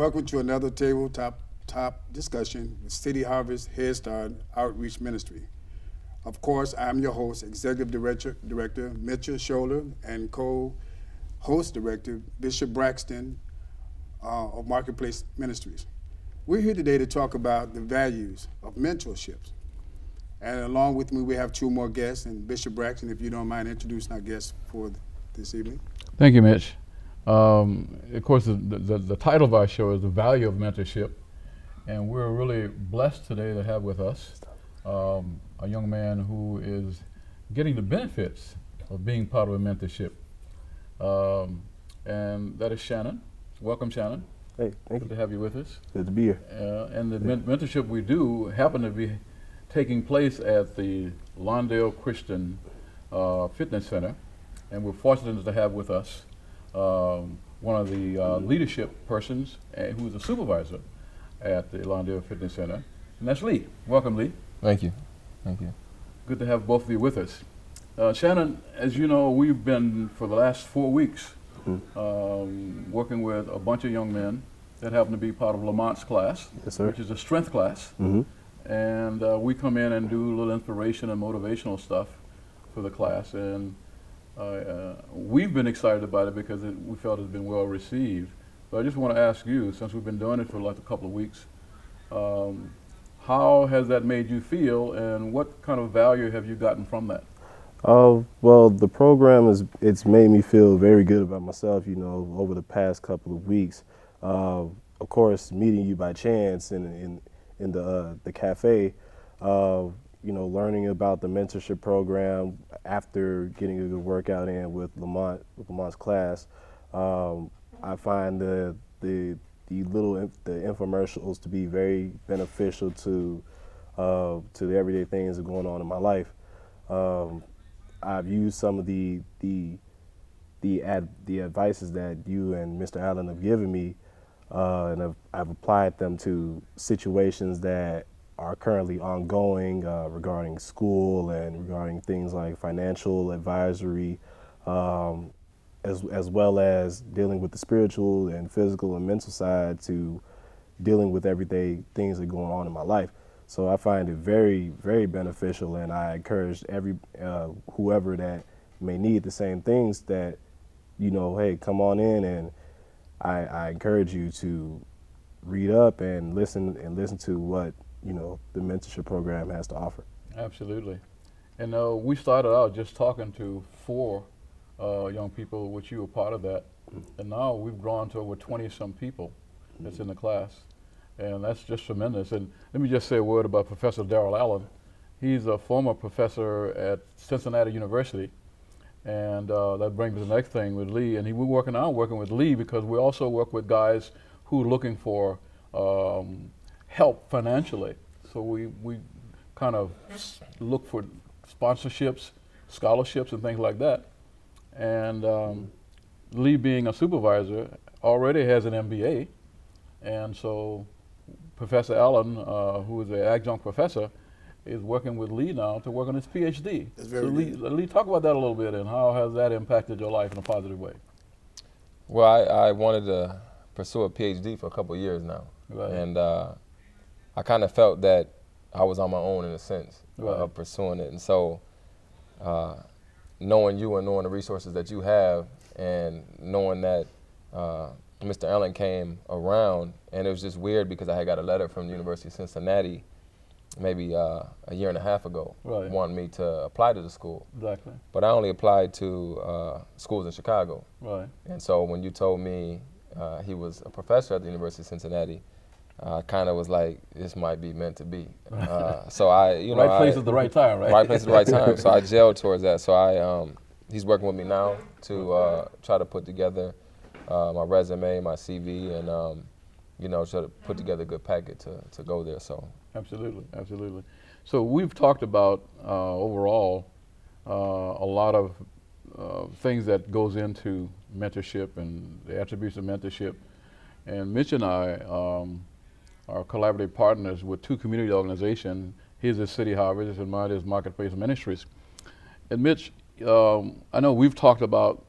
Welcome to another tabletop discussion with City Harvest Head Start Outreach Ministry. Of course, I'm your host, Executive Director Mitchell Scholler, and co-host director Bishop Braxton of Marketplace Ministries. We're here today to talk about the values of mentorships. And along with me, we have two more guests, and Bishop Braxton, if you don't mind introducing our guests for this evening. Thank you, Mitch. Of course, the title of our show is The Value of Mentorship, and we're really blessed today to have with us a young man who is getting the benefits of being part of a mentorship, and that is Shannon. Welcome, Shannon. Hey, thank you. Good to have you with us. Good to be here. And the mentorship we do happen to be taking place at the Lawndale Fitness Center, and we're fortunate to have with us one of the leadership persons who is a supervisor at the Lawndale Fitness Center, and that's Lee. Welcome, Lee. Thank you. Thank you. Good to have both of you with us. Shannon, as you know, we've been for the last 4 weeks working with a bunch of young men that happen to be part of Lamont's class, Yes, sir. which is a strength class. And we come in and do a little inspiration and motivational stuff for the class, and we've been excited about it because we felt it's been well received. But I just want to ask you, since we've been doing it for like a couple of weeks, how has that made you feel, and what kind of value have you gotten from that? Well, the program it's made me feel very good about myself, you know, over the past couple of weeks. Of course, meeting you by chance in the cafe, you know, learning about the mentorship program after getting a good workout in with Lamont's class. I find the infomercials to be very beneficial to the everyday things that are going on in my life. I've used some of the advices that you and Mr. Allen have given me, and I've applied them to situations that are currently ongoing regarding school and regarding things like financial advisory, as well as dealing with the spiritual and physical and mental side to dealing with everyday things that are going on in my life. So I find it very, very beneficial, and I encourage whoever that may need the same things that, you know, hey, come on in, and I encourage you to read up and listen to what, you know, the mentorship program has to offer. Absolutely. And we started out just talking to 4 young people, which you were part of that, and now we've grown to over 20-some people that's in the class, and that's just tremendous. And let me just say a word about Professor Darryl Allen. He's a former professor at Cincinnati University, and that brings me to the next thing with Lee. And we're working with Lee because we also work with guys who are looking for help financially. So we kind of look for sponsorships, scholarships, and things like that. And Lee, being a supervisor, already has an MBA, and so Professor Allen, who is an adjunct professor, is working with Lee now to work on his PhD. That's very so good. Lee, talk about that a little bit, and how has that impacted your life in a positive way? Well, I wanted to pursue a PhD for a couple of years now. Right. And I kind of felt that I was on my own in a sense Right. of pursuing it. And so knowing you and knowing the resources that you have, and knowing that Mr. Allen came around, and it was just weird because I had got a letter from the University of Cincinnati maybe a year and a half ago, Right. wanting me to apply to the school. Exactly. But I only applied to schools in Chicago. Right. And so when you told me he was a professor at the University of Cincinnati, I kind of was like, this might be meant to be. So I, you know, Right place at the right time, right? Right place at the right time. So I gelled towards that. So he's working with me now to try to put together my resume, my CV, and you know, try to put together a good packet to go there. So Absolutely, absolutely. So we've talked about overall a lot of things that goes into mentorship and the attributes of mentorship. And Mitch and I are collaborative partners with 2 community organizations. His is City Harvest and mine is Marketplace Ministries. And Mitch, I know we've talked about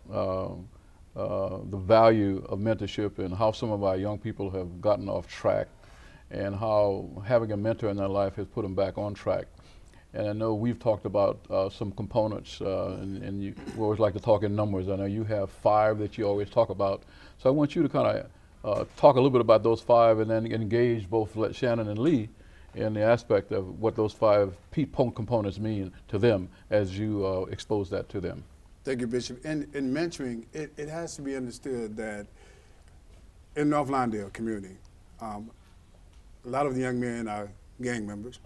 the value of mentorship and how some of our young people have gotten off track, and how having a mentor in their life has put them back on track. And I know we've talked about some components, and you always like to talk in numbers. I know you have 5 that you always talk about. So I want you to kind of talk a little bit about those 5, and then engage both Shannon and Lee in the aspect of what those 5 components mean to them as you expose that to them. Thank you, Bishop. In mentoring, it has to be understood that in North Lawndale community, a lot of the young men are gang members.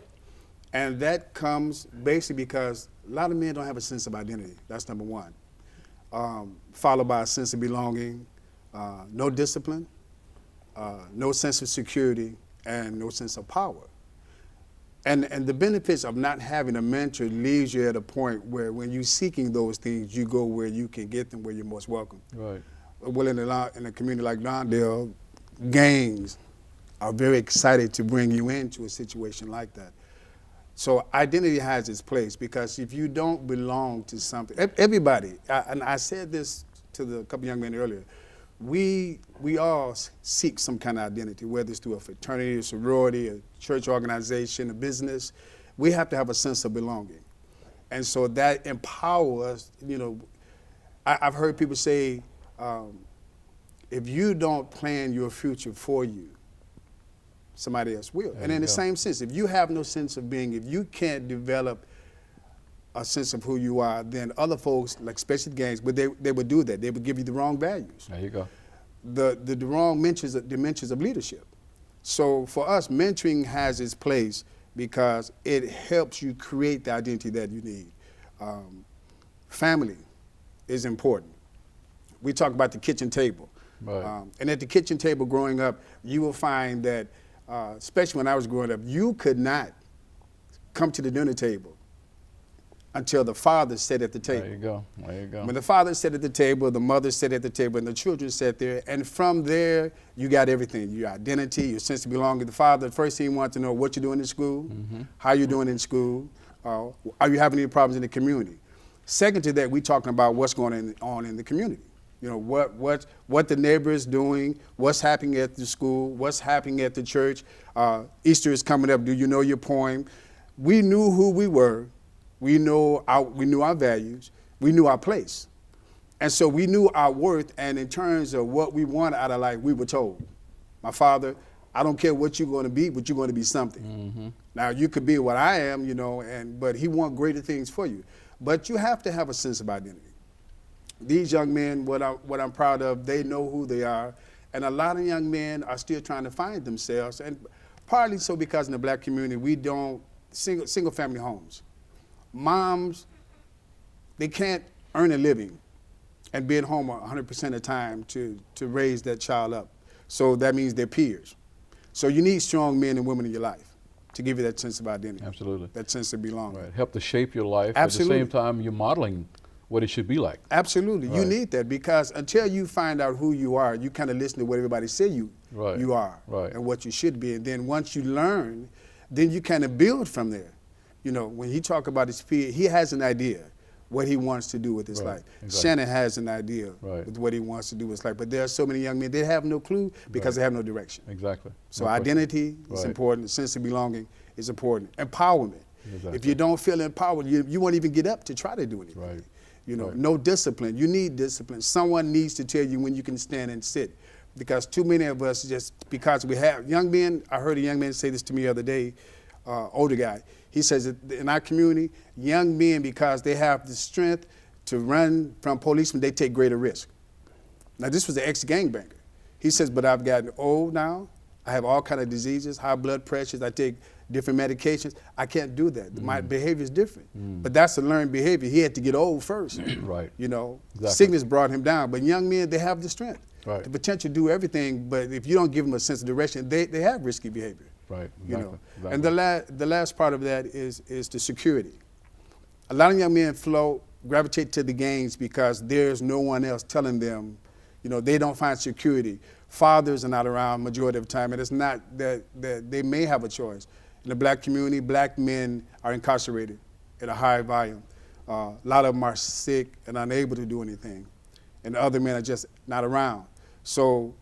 And that comes basically because a lot of men don't have a sense of identity. That's number one. Followed by a sense of belonging, no discipline, no sense of security, and no sense of power. And the benefits of not having a mentor leaves you at a point where when you're seeking those things, you go where you can get them, where you're most welcome. Right. Well, in a community like Lawndale, gangs are very excited to bring you into a situation like that. So identity has its place, because if you don't belong to something, everybody, and I said this to the couple young men earlier, we all seek some kind of identity, whether it's through a fraternity, a sorority, a church organization, a business. We have to have a sense of belonging. And so that empowers us. You know, I've heard people say, if you don't plan your future for you, somebody else will. And in the same sense, if you have no sense of being, if you can't develop a sense of who you are, then other folks, like especially gangs, but they would do that. They would give you the wrong values. There you go. The wrong dimensions of leadership. So for us, mentoring has its place because it helps you create the identity that you need. Family is important. We talk about the kitchen table. Right. And at the kitchen table growing up, you will find that, especially when I was growing up, you could not come to the dinner table until the father sat at the table. There you go. There you go. When the father sat at the table, the mother sat at the table, and the children sat there. And from there, you got everything: your identity, your sense of belonging. The father, the first thing he wants to know, what you're doing in school, how you're doing in school, are you having any problems in the community? Second to that, we're talking about what's going on in the community. You know, what the neighbor is doing, what's happening at the school, what's happening at the church. Easter is coming up. Do you know your poem? We knew who we were. We knew our values. We knew our place. And so we knew our worth, and in terms of what we wanted out of life, we were told. My father, I don't care what you're going to be, but you're going to be something. Now, you could be what I am, you know, but he wants greater things for you. But you have to have a sense of identity. These young men, what I'm proud of, they know who they are. And a lot of young men are still trying to find themselves. And partly so because in the black community, we don't, single family homes. Moms, they can't earn a living and be at home 100% of the time to raise that child up. So that means they're peers. So you need strong men and women in your life to give you that sense of identity. Absolutely. That sense of belonging. Right. Help to shape your life. Absolutely. At the same time, you're modeling what it should be like. Absolutely. Right. You need that, because until you find out who you are, you kind of listen to what everybody say you are and what you should be. And then once you learn, then you kind of build from there. You know, when he talk about his peer, he has an idea what he wants to do with his life. Exactly. Shannon has an idea with what he wants to do with his life. But there are so many young men, they have no clue because they have no direction. Exactly. So identity is important. The sense of belonging is important. Empowerment. Exactly. If you don't feel empowered, you won't even get up to try to do anything. Right. You know, no discipline. You need discipline. Someone needs to tell you when you can stand and sit. Because too many of us, just because we have young men, I heard a young man say this to me the other day, older guy. He says that in our community, young men, because they have the strength to run from policemen, they take greater risk. Now, this was an ex-gangbanger. He says, but I've gotten old now. I have all kind of diseases, high blood pressures. I take different medications. I can't do that. My behavior is different. But that's a learned behavior. He had to get old first. Right. You know, Exactly. sickness brought him down. But young men, they have the strength, the potential to do everything. But if you don't give them a sense of direction, they have risky behavior. Right. Exactly. You know. Exactly. And the last part of that is the security. A lot of young men gravitate to the gangs because there's no one else telling them, you know, they don't find security. Fathers are not around majority of the time, and it's not that they may have a choice. In the black community, black men are incarcerated at a high volume. A lot of them are sick and unable to do anything. And the other men are just not around. So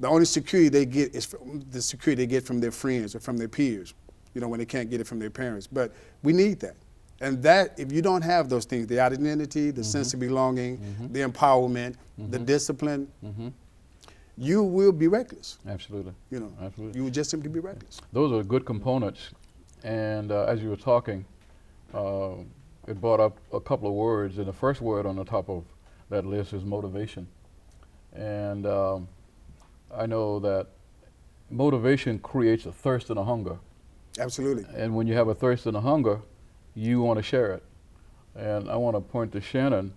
the only security they get is the security they get from their friends or from their peers, when they can't get it from their parents. But we need that. And that, if you don't have those things, the identity, the sense of belonging, the empowerment, the discipline, you will be reckless. Absolutely. Absolutely. You will just simply be reckless. Those are good components. And as you were talking, it brought up a couple of words. And the first word on the top of that list is motivation. And I know that motivation creates a thirst and a hunger. Absolutely. And when you have a thirst and a hunger, you want to share it. And I want to point to Shannon.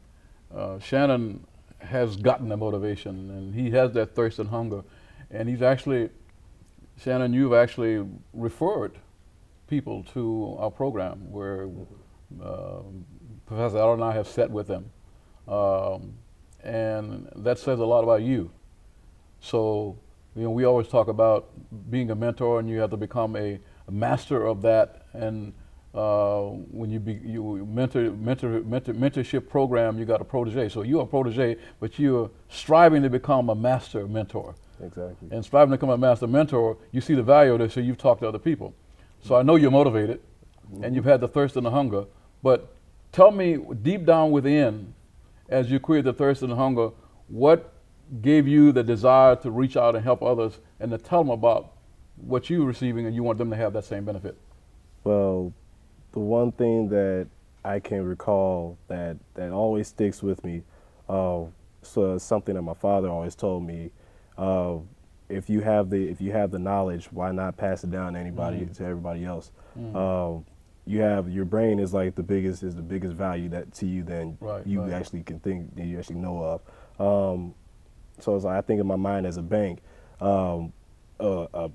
Shannon has gotten the motivation, and he has that thirst and hunger. And he's actually, Shannon, you've actually referred people to our program where Professor Darryl and I have sat with them. And that says a lot about you. So, we always talk about being a mentor, and you have to become a master of that. And when you mentorship program, you got a protege. So you're a protege, but you're striving to become a master mentor. Exactly. And striving to become a master mentor, you see the value of this, so you've talked to other people. So I know you're motivated, and you've had the thirst and the hunger. But tell me, deep down within, as you create the thirst and the hunger, what gave you the desire to reach out and help others, and to tell them about what you're receiving, and you want them to have that same benefit? Well, the one thing that I can recall that always sticks with me, so it's something that my father always told me. If you have the knowledge, why not pass it down to everybody else? Your brain is like the biggest value that to you than you actually can think, that you actually know of. So it's like, I think of my mind as a bank. Not a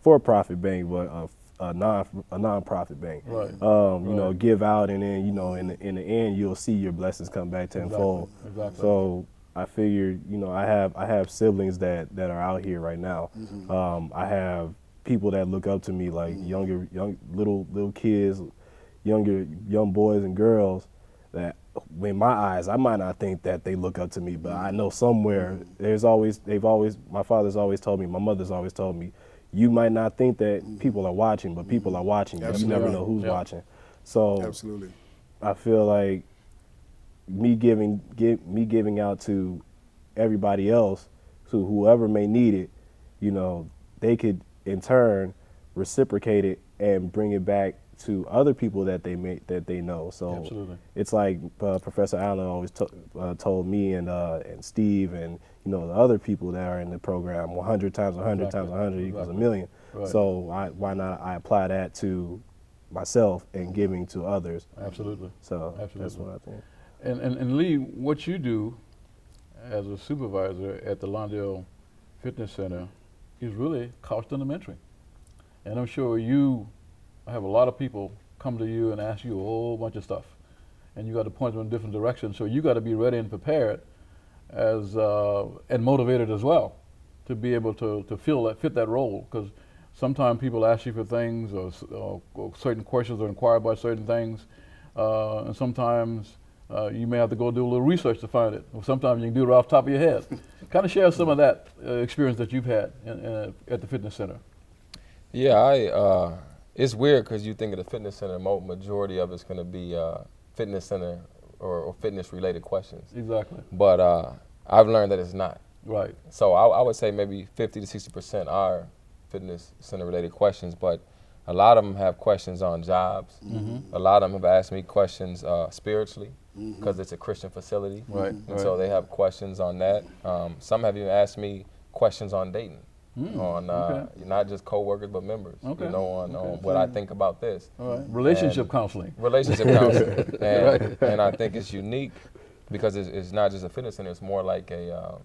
for-profit bank, but a non-profit bank. Right. Give out, and then in the end you'll see your blessings come back tenfold. Exactly. So I figured, I have siblings that are out here right now. I have people that look up to me, like young little kids, young boys and girls that, in my eyes, I might not think that they look up to me, but I know somewhere my father's always told me, my mother's always told me, you might not think that people are watching, but people are watching. You never know who's watching. So absolutely, I feel like me giving out to everybody else, to whoever may need it, they could in turn reciprocate it and bring it back to other people that they know. So absolutely. It's like Professor Allen always told me and Steve and the other people that are in the program, 100 times 100 times 100 equals a million. Right. So why not I apply that to myself and giving to others? Absolutely. So absolutely. That's what I think. And Lee, what you do as a supervisor at the Lawndale Fitness Center is really couched in the mentoring. And I'm sure you have a lot of people come to you and ask you a whole bunch of stuff, and you got to point them in different directions. So you got to be ready and prepared, and motivated as well, to be able to fit that role. Because sometimes people ask you for things, or certain questions, or inquire about certain things, and sometimes you may have to go do a little research to find it. Or sometimes you can do it off the top of your head. Kind of share some of that experience that you've had at the fitness center. Yeah, it's weird because you think of the fitness center, majority of it's going to be fitness center or fitness related questions. Exactly. But I've learned that it's not. Right. So I would say maybe 50 to 60% are fitness center related questions, but a lot of them have questions on jobs. A lot of them have asked me questions spiritually, because it's a Christian facility. Right. And so they have questions on that. Some have even asked me questions on dating. On not just coworkers but members, on what I think about this. All right. Relationship counseling. Relationship counseling, and I think it's unique because it's not just a fitness center; it's more like a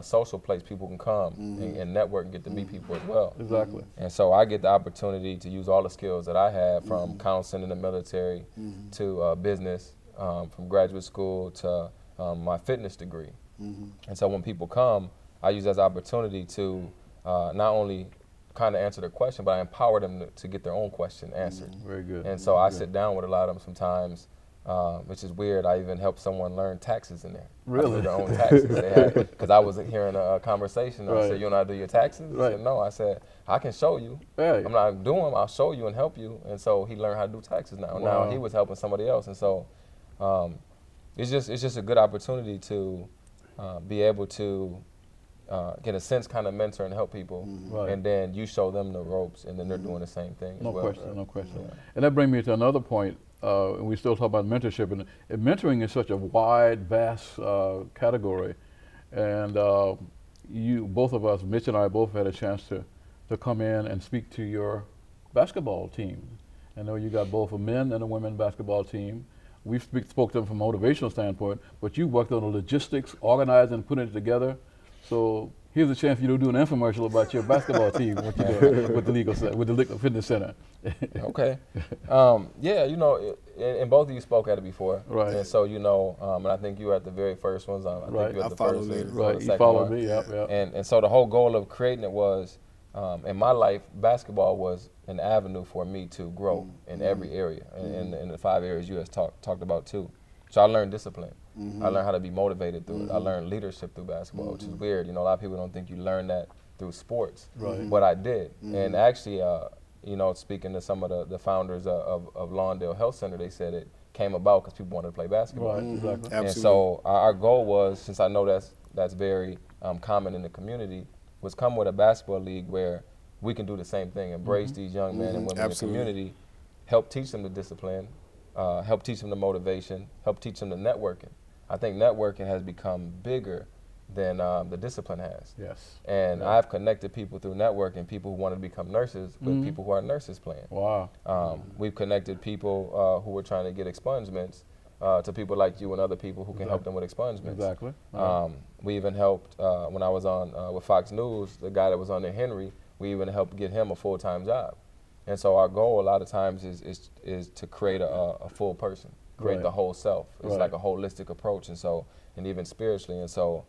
social place. People can come and network and get to meet people as well. Exactly. And so I get the opportunity to use all the skills that I have, from counseling in the military to business, from graduate school to my fitness degree. And so when people come, I use that as an opportunity to not only kind of answer their question, but I empower them to get their own question answered. Very good. And so I sit down with a lot of them sometimes which is weird. I even helped someone learn taxes in there. Really? How to do their own taxes. Because I was hearing a conversation. I Right. said, "You know how to do your taxes?" He Right. said, "No." I said, "I can show you. Right. I'm not doing them. I'll show you and help you." And so he learned how to do taxes now. Wow. Now he was helping somebody else. And so it's just a good opportunity to be able to get a sense kind of mentor and help people. Right. And then you show them the ropes, and then they're doing the same thing No as well. question, no question. Yeah. And that brings me to another point. And we still talk about mentorship, and mentoring is such a wide, vast category. And you, both of us, Mitch and I, both had a chance to come in and speak to your basketball team. I know you got both a men and a women basketball team. We spoke to them from a motivational standpoint, but you worked on the logistics, organizing, and putting it together. So here's a chance for you to do an infomercial about your basketball team, what you're doing with the Lawndale Fitness Center. Okay. Yeah, you know, and both of you spoke at it before. Right. And so, you know, and I think you were at the very first ones. I Right. think you were I at the followed first later. and Right, the you second followed one. me, yep. And so the whole goal of creating it was, in my life, basketball was an avenue for me to grow in every area, in the 5 areas you guys talked about too. So I learned discipline. I learned how to be motivated through it. I learned leadership through basketball, which is weird. You know, a lot of people don't think you learn that through sports. Right. But I did. And actually, you know, speaking to some of the founders of Lawndale Health Center, they said it came about because people wanted to play basketball. Right, exactly. Absolutely. And so our goal was, since I know that's very common in the community, was come with a basketball league where we can do the same thing, embrace these young men and women Absolutely. in the community, help teach them the discipline, help teach them the motivation, help teach them the networking. I think networking has become bigger than the discipline has. Yes. And I've connected people through networking, people who want to become nurses with people who are nurses playing. Wow. We've connected people who were trying to get expungements to people like you and other people who can help them with expungements. Exactly. We even helped, when I was on with Fox News, the guy that was on there, Henry, we even helped get him a full-time job. And so our goal a lot of times is to create a full person, create Right. the whole self. It's Right. like a holistic approach, and even spiritually. And so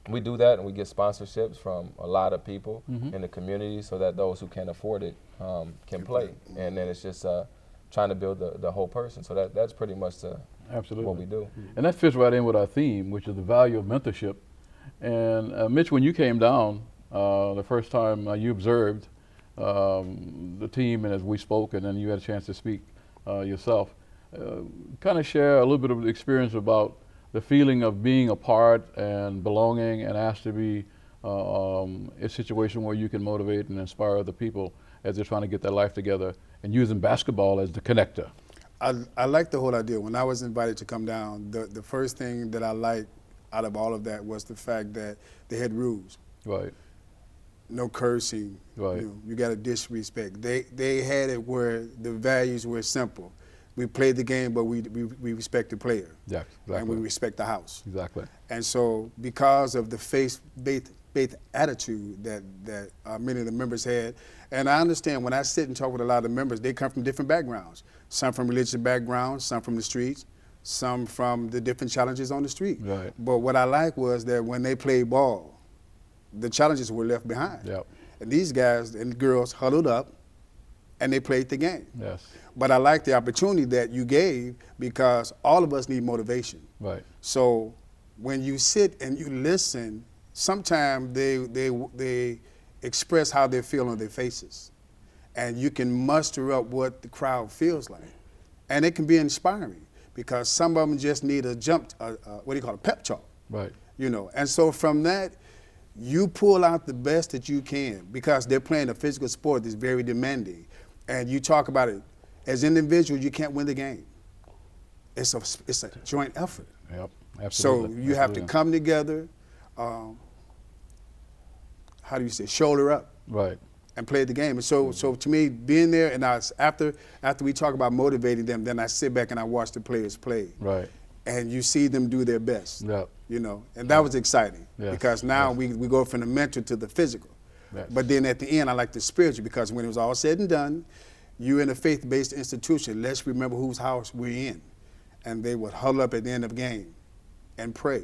we do that, and we get sponsorships from a lot of people in the community so that those who can't afford it can play. And then it's just trying to build the whole person. So that's pretty much Absolutely. what we do. And that fits right in with our theme, which is the value of mentorship. And Mitch, when you came down the first time you observed the team, and as we spoke, and then you had a chance to speak yourself, kind of share a little bit of the experience about the feeling of being a part and belonging and asked to be a situation where you can motivate and inspire other people as they're trying to get their life together and using basketball as the connector. I like the whole idea. When I was invited to come down, the first thing that I liked out of all of that was the fact that they had rules. Right. No cursing. Right. You got to disrespect. They had it where the values were simple. We played the game, but we respect the player. Yeah, And we exactly. respect the house. Exactly. And so because of the faith attitude that many of the members had, and I understand when I sit and talk with a lot of the members, they come from different backgrounds. Some from religious backgrounds, some from the streets, some from the different challenges on the street. Right. But what I like was that when they played ball, the challenges were left behind. Yep. And these guys and girls huddled up and they played the game. Yes. But I like the opportunity that you gave because all of us need motivation. Right. So when you sit and you listen, sometimes they express how they feel on their faces. And you can muster up what the crowd feels like. And it can be inspiring because some of them just need a pep talk. Right. You know, and so from that, you pull out the best that you can because they're playing a physical sport that's very demanding. And you talk about it, as individuals, you can't win the game. It's a joint effort. Yep. So Absolutely. you have to Absolutely. come together, shoulder up Right. and play the game. And so to me, being there, and after we talk about motivating them, then I sit back and I watch the players play. Right. And you see them do their best. Yep. You know, and that was exciting Yes. because now Yes. we go from the mental to the physical. Yes. But then at the end, I like the spiritual because when it was all said and done, you're in a faith-based institution. Let's remember whose house we're in. And they would huddle up at the end of the game and pray.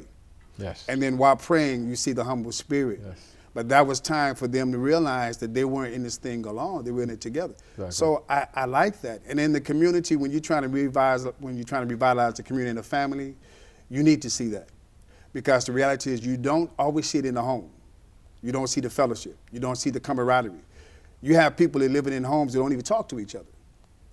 Yes. And then while praying, you see the humble spirit. Yes. But that was time for them to realize that they weren't in this thing alone; they were in it together. Exactly. So I like that. And in the community, when you're trying to revitalize the community and the family, you need to see that, because the reality is you don't always see it in the home. You don't see the fellowship. You don't see the camaraderie. You have people that living in homes that don't even talk to each other,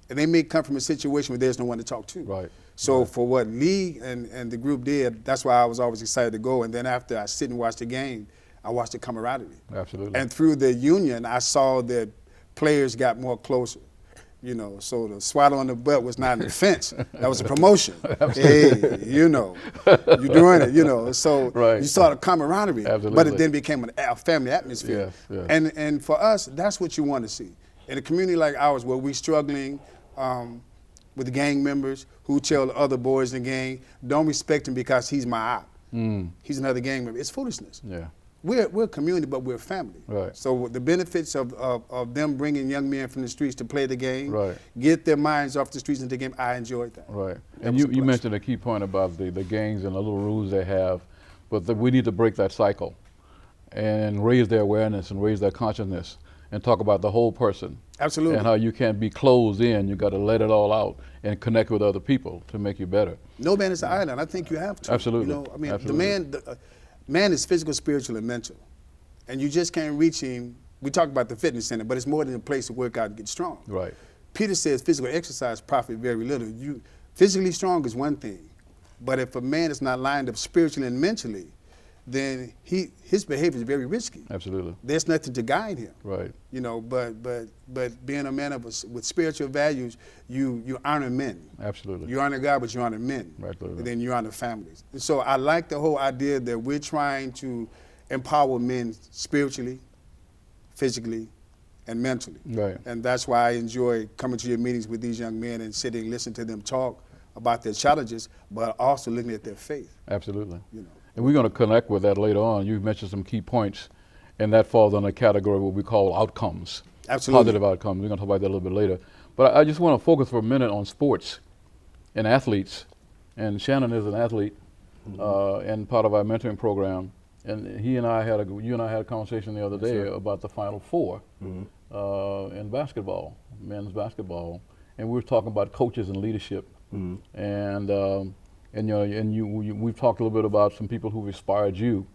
and they may come from a situation where there's no one to talk to. Right. So for what Lee and the group did, that's why I was always excited to go. And then after I sit and watch the game, I watched the camaraderie. Absolutely. And through the union, I saw that players got more closer. You know, so the swat on the butt was not an offense. That was a promotion. Hey, you know, you're doing it, you know. So Right. you saw the camaraderie, Absolutely. but it then became a family atmosphere. Yes, yes. And for us, that's what you want to see. In a community like ours where we're struggling with the gang members who tell the other boys in the gang, don't respect him because he's my op. He's another gang member. It's foolishness. Yeah. We're a community, but we're a family. Right. So the benefits of them bringing young men from the streets to play the game, Right. get their minds off the streets into the game, I enjoyed that. Right. That And was a you plus. mentioned a key point about the gangs and the little rules they have, but we need to break that cycle and raise their awareness and raise their consciousness and talk about the whole person. Absolutely. And how you can't be closed in. You got to let it all out and connect with other people to make you better. No man is an island. I think you have to. Absolutely. You know, I mean, Absolutely. Man is physical, spiritual, and mental. And you just can't reach him. We talk about the fitness center, but it's more than a place to work out and get strong. Right. Peter says physical exercise profit very little. You physically strong is one thing, but if a man is not lined up spiritually and mentally, then his behavior is very risky. Absolutely. There's nothing to guide him. Right. You know, but being a man with spiritual values, you honor men. Absolutely. You honor God, but you honor men. Right. And then you honor families. And so I like the whole idea that we're trying to empower men spiritually, physically, and mentally. Right. And that's why I enjoy coming to your meetings with these young men and sitting, listening to them talk about their challenges, but also looking at their faith. Absolutely. You know. And we're going to connect with that later on. You mentioned some key points, and that falls under a category what we call outcomes. Absolutely. Positive outcomes. We're going to talk about that a little bit later. But I just want to focus for a minute on sports and athletes. And Shannon is an athlete and part of our mentoring program. And you and I had a conversation the other day about the Final Four in basketball, men's basketball, and we were talking about coaches and leadership. And we've talked a little bit about some people who've inspired you.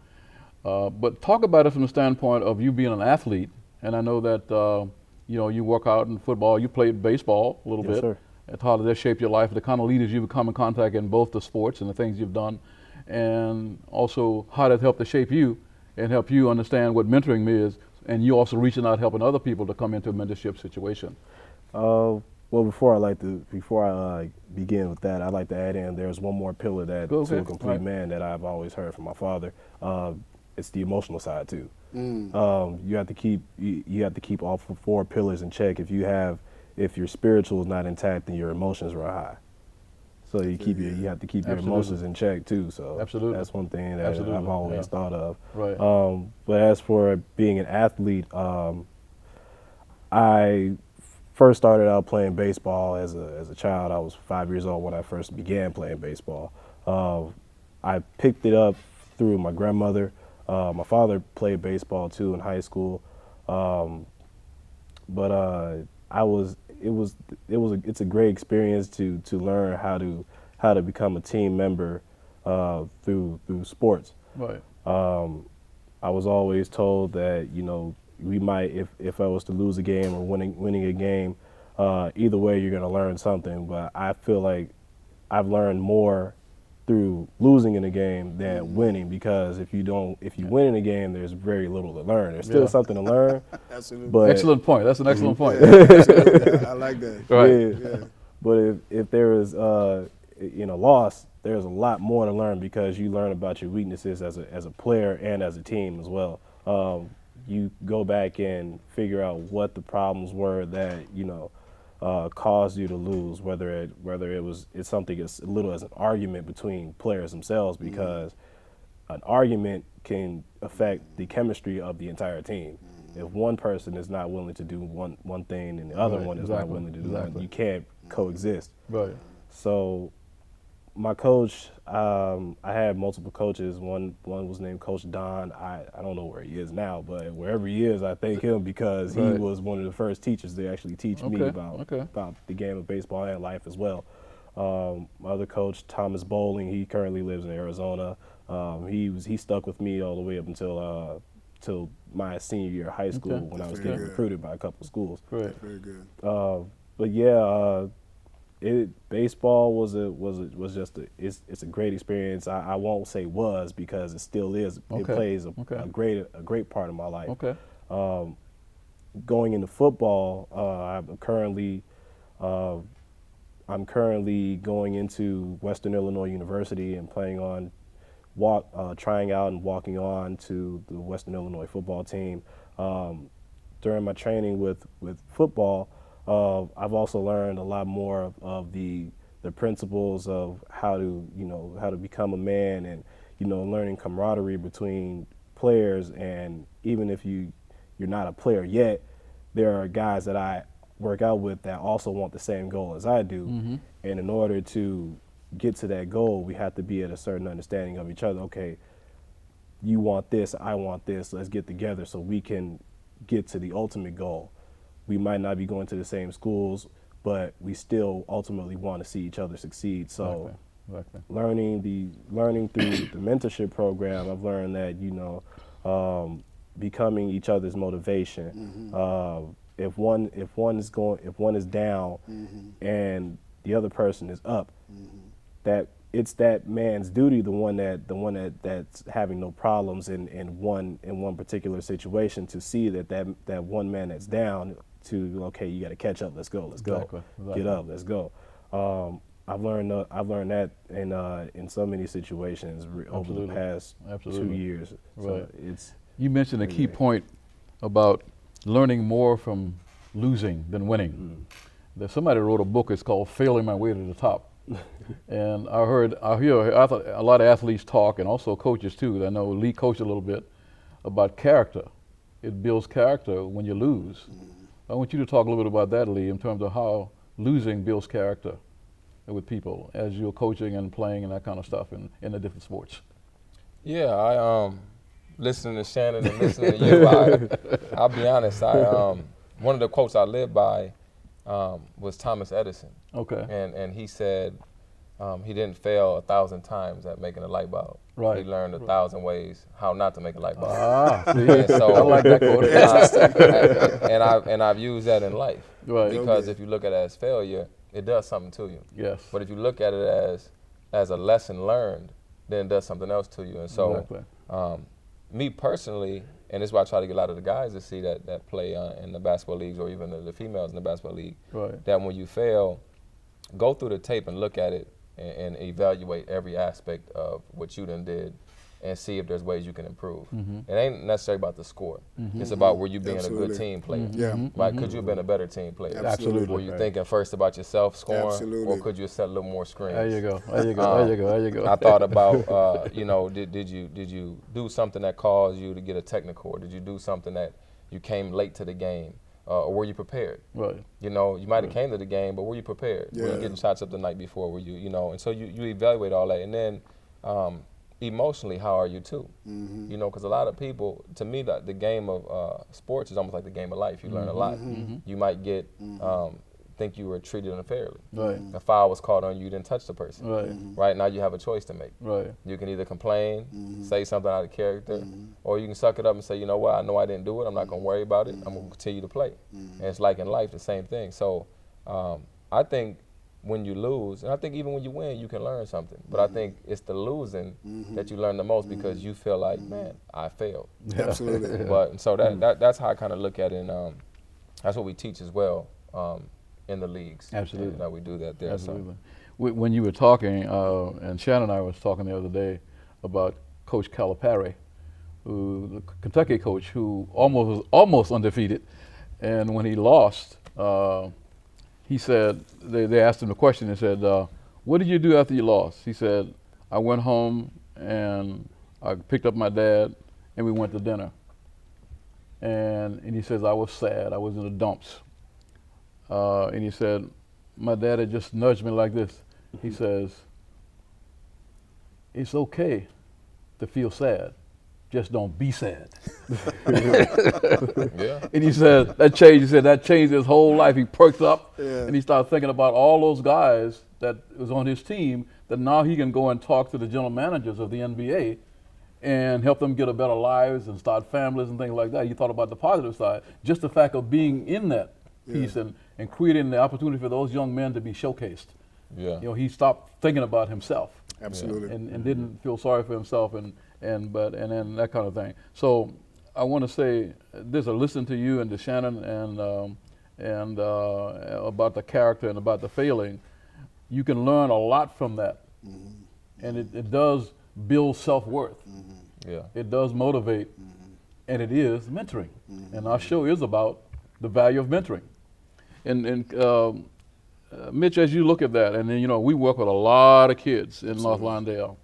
But talk about it from the standpoint of you being an athlete. And I know that you work out in football. You played baseball a little Yes, bit. sir. It's how did that shape your life? The kind of leaders you've come in contact in both the sports and the things you've done, and also how that helped to shape you and help you understand what mentoring is, and you also reaching out helping other people to come into a mentorship situation. Well, before I begin with that, I'd like to add in there's one more pillar that Go to a ahead. complete Right. man that I've always heard from my father. It's the emotional side too. You have to keep all four pillars in check. If your spiritual is not intact, then your emotions are high. So you have to keep your Absolutely. emotions in check too. So Absolutely. that's one thing that Absolutely. I've always Yeah. thought of. Right. But as for being an athlete, I first started out playing baseball as a child. I was 5 years old when I first began playing baseball. I picked it up through my grandmother. My father played baseball too in high school, it's a great experience to learn how to become a team member through sports. Right. I was always told that we might if I was to lose a game or winning a game, either way you're gonna learn something. But I feel like I've learned more through losing in a game than winning, because if you win in a game, there's very little to learn. There's still something to learn. Absolutely. But Excellent point. That's an excellent point. I like that. Right. Yeah. But if there is loss, there's a lot more to learn, because you learn about your weaknesses as a player and as a team as well. You go back and figure out what the problems were that caused you to lose, whether it's something as little as an argument between players themselves, because an argument can affect the chemistry of the entire team. If one person is not willing to do one thing and the other Right, one is not exactly, willing to do exactly. one, you can't coexist. Right. So my coach, I had multiple coaches. One was named Coach Don. I don't know where he is now, but wherever he is, I thank him because he Right. was one of the first teachers to actually teach me Okay, about okay. about the game of baseball and life as well. My other coach, Thomas Bowling, he currently lives in Arizona. He stuck with me all the way up until till my senior year of high school Okay. when I was Very getting good. recruited by a couple of schools. Great. Very good. But yeah, baseball was just it's a great experience. I won't say was because it still is. It Okay. plays a Okay. great part of my life. Okay. Going into football, I'm currently going into Western Illinois University and playing on trying out and walking on to the Western Illinois football team. During my training with football, I've also learned a lot more of the principles of how to become a man, and learning camaraderie between players. And even if you're not a player yet, there are guys that I work out with that also want the same goal as I do. And in order to get to that goal, we have to be at a certain understanding of each other. Okay, you want this, I want this, let's get together so we can get to the ultimate goal. We might not be going to the same schools, but we still ultimately want to see each other succeed. So Exactly. learning through the mentorship program, I've learned that becoming each other's motivation. If one is down and the other person is up, that it's that man's duty, the one that's having no problems in one particular situation, to see that one man that's down, to okay, you got to catch up, let's go, Exactly. get up, let's go. I've learned that in so many situations over the past 2 years. Right. So You mentioned a key point about learning more from losing than winning. There's somebody wrote a book. It's called "Failing My Way to the Top." And I thought a lot of athletes talk, and also coaches too. I know Lee coached a little bit about character. It builds character when you lose. I want you to talk a little bit about that, Lee, in terms of how losing builds character with people as you're coaching and playing and that kind of stuff in the different sports. Yeah, I listening to Shannon and listening to you, I'll be honest. One of the quotes I live by was Thomas Edison. Okay. And he said he didn't fail 1,000 times at making a light bulb. Right. He learned 1,000 ways how not to make a light bulb. See, And so, I like that quote. and I've used that in life. Right. Because if you look at it as failure, it does something to you. Yes. But if you look at it as a lesson learned, then it does something else to you. And so, Exactly. me personally, and this is why I try to get a lot of the guys to see that play in the basketball leagues, or even the females in the basketball league, Right. that when you fail, go through the tape and look at it and evaluate every aspect of what you done did and see if there's ways you can improve. It ain't necessarily about the score. It's about were you being a Absolutely. good team player. Yeah. Right? Could you have been a better team player? Absolutely. Were you Right. thinking first about yourself scoring, Absolutely. or could you have set a little more screens? There you go. There you go. There you go. There you go. I thought about, did you do something that caused you to get a technical, or did you do something that you came late to the game, or were you prepared? Right. You might have came to the game, but were you prepared? Were Yeah. you getting shots up the night before? Were you, and so you evaluate all that, and then emotionally, how are you too? Because a lot of people, to me, the game of sports is almost like the game of life. You learn a lot. You might get think you were treated unfairly. Right. A foul was called on you, you didn't touch the person. Right. Right now, you have a choice to make. Right. You can either complain, say something out of character, or you can suck it up and say, you know what, I know I didn't do it. I'm not going to worry about it. I'm going to continue to play. And it's like in life, the same thing. So I think when you lose, and I think even when you win, you can learn something. But I think it's the losing that you learn the most, because you feel like, man, I failed. Absolutely. But and so that's how I kind of look at it, and that's what we teach as well in the leagues. Absolutely. And that we do that there. Absolutely. When you were talking, and Shannon and I was talking the other day about Coach Calipari, the Kentucky coach, who almost undefeated, and when he lost, he said, they asked him the question and said, what did you do after you lost? He said, I went home and I picked up my dad and we went to dinner. And he says, I was sad, I was in the dumps. And he said, my dad had just nudged me like this. He says, it's okay to feel sad. Just don't be sad. Yeah. And he said that changed. He said that changed his whole life. He perked up, Yeah. and he started thinking about all those guys that was on his team. That now he can go and talk to the general managers of the NBA, and help them get a better lives and start families and things like that. He thought about the positive side. Just the fact of being in that piece and creating the opportunity for those young men to be showcased. Yeah. You know, he stopped thinking about himself. Absolutely. And didn't feel sorry for himself and then that kind of thing. So I want to say this: I listened to you and to Shannon and about the character and about the failing. You can learn a lot from that, and it does build self-worth. Yeah. It does motivate, and it is mentoring. And our show is about the value of mentoring. And Mitch, as you look at that, and then we work with a lot of kids in North Lawndale,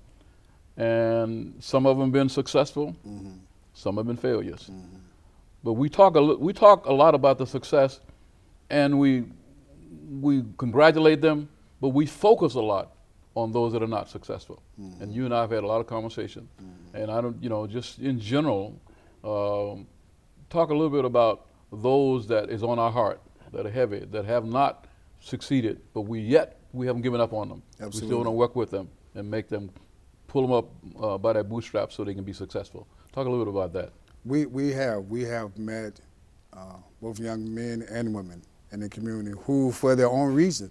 and some of them been successful, some have been failures. But we talk a lot about the success, and we congratulate them, but we focus a lot on those that are not successful. And you and I have had a lot of conversation. And I don't, just in general, talk a little bit about those that is on our heart, that are heavy, that have not succeeded, but we haven't given up on them. Absolutely. We still want to work with them and make them, pull them up by their bootstraps so they can be successful. Talk a little bit about that. We have met both young men and women in the community who, for their own reason,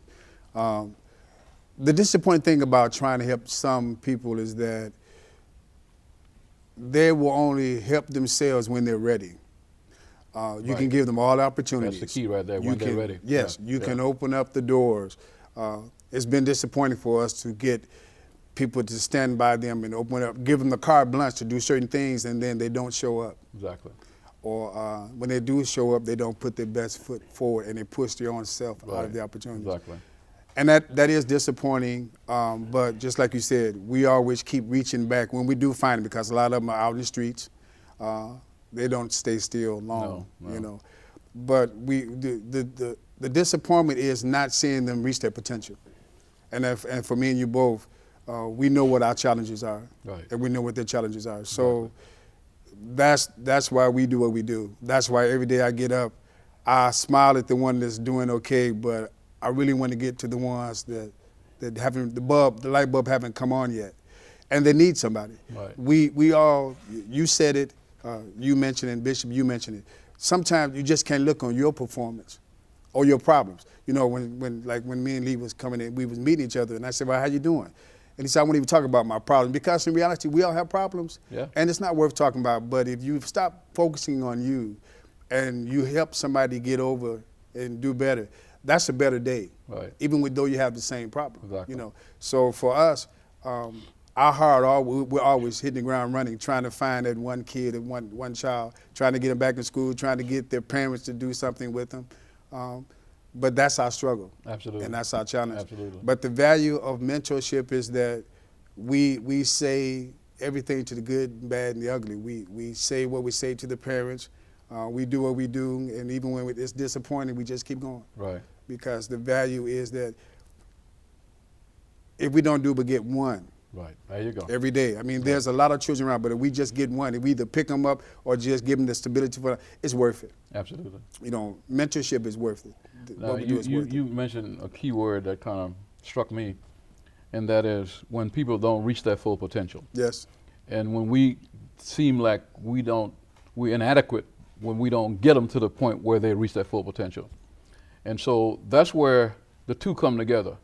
the disappointing thing about trying to help some people is that they will only help themselves when they're ready. You can give them all the opportunities. That's the key right there, when they're ready. Yes, you can open up the doors. It's been disappointing for us to get people to stand by them and open up, give them the carte blanche to do certain things, and then they don't show up. Exactly. Or when they do show up, they don't put their best foot forward and they push their own self out of the opportunity. Exactly. And that is disappointing, but just like you said, we always keep reaching back when we do find them, because a lot of them are out in the streets. They don't stay still long, No. But the disappointment is not seeing them reach their potential. And for me and you both, we know what our challenges are, and we know what their challenges are. So that's why we do what we do. That's why every day I get up, I smile at the one that's doing okay, but I really want to get to the ones that haven't, the light bulb haven't come on yet, and they need somebody. Right. We all, you said it, you mentioned it, Bishop, you mentioned it. Sometimes you just can't look on your performance or your problems. When me and Lee was coming in, we was meeting each other, and I said, well, how you doing? And he said, I won't even talk about my problems, because in reality, we all have problems, and it's not worth talking about. But if you stop focusing on you and you help somebody get over and do better, that's a better day, even though you have the same problem. Exactly. So for us, our heart, we're always hitting the ground running, trying to find that one kid and one child, trying to get them back in school, trying to get their parents to do something with them. But that's our struggle. Absolutely. And that's our challenge. Absolutely. But the value of mentorship is that we say everything, to the good, and bad, and the ugly. We say what we say to the parents. We do what we do, and even when it's disappointing, we just keep going. Right. Because the value is that if we don't do but get one, Right. There you go. every day. I mean, there's a lot of children around, but if we just get one, if we either pick them up or just give them the stability for it, it's worth it. Absolutely. Mentorship is worth it. Now, What we do is worth it. you mentioned a key word that kind of struck me, and that is when people don't reach their full potential. Yes. And when we seem like we're inadequate when we don't get them to the point where they reach their full potential. And so that's where the two come together,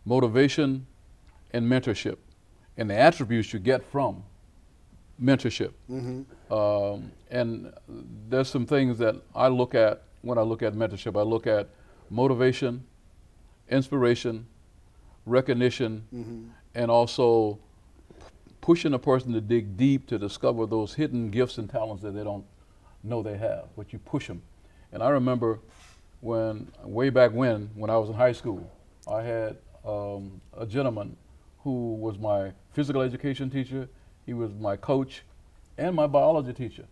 motivation and mentorship, and the attributes you get from mentorship. And there's some things that I look at when I look at mentorship. I look at motivation, inspiration, recognition, and also pushing a person to dig deep to discover those hidden gifts and talents that they don't know they have, but you push them. And I remember way back when I was in high school, I had a gentleman who was my physical education teacher, he was my coach, and my biology teacher.